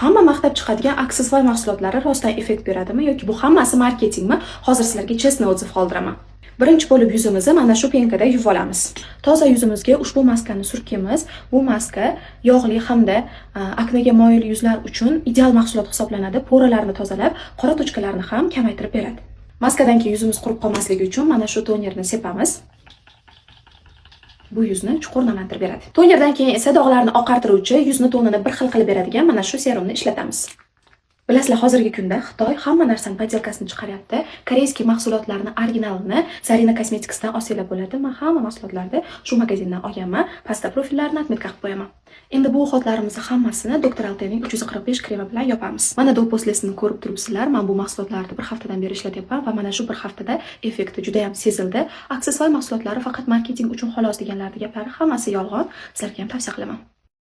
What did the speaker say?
Hamma maqtab chiqadigan aksessuar mahsulotlari rostdan effekt beradimi yoki bu hammasi marketingmi? Hozir sizlarga chestni o'tib qoldiraman. Birinchi bo'lib yuzimizni mana shu penkada yuvib olamiz. Toza yuzimizga ushbu maskani surkimiz. Bu maska yog'li hamda aknaga moyil yuzlar uchun ideal mahsulot hisoblanadi. Poralarni tozalab, qora tochkalarni ham kamaytirib beradi. Maskadan keyin yuzimiz qurib qolmasligi uchun mana shu tonerni sepamiz. Bu yuzni chuqur namlantirib beradi. Tonerdan keyin esa dog'larni oqartiruvchi, yuzni tonini bir xil qilib beradigan mana shu serumni ishlatamiz. Bilasizlar, hozirgi kunda Xitoy hamma narsani podelkasini chiqaryapti. Koreyskiy mahsulotlarni originalini Zarina Cosmetics'dan olsanglar bo'ladi. Men hamma mahsulotlarni shu magazindan olganman. Pastda profillarni atmetka qilib qo'yaman. Endi bu xotlarimizni hammasini Dr. Altening 345 kremi bilan yopamiz. Mana do'poslesini ko'rib turibsizlar. Men bu mahsulotlarni bir haftadan beri ishlatyapman va mana shu bir haftada effekti juda ham sezildi. Aksessuar mahsulotlari faqat marketing uchun xolos deganlarning gaplari hammasi yolg'on. Sizlarga ham tavsiya qilaman.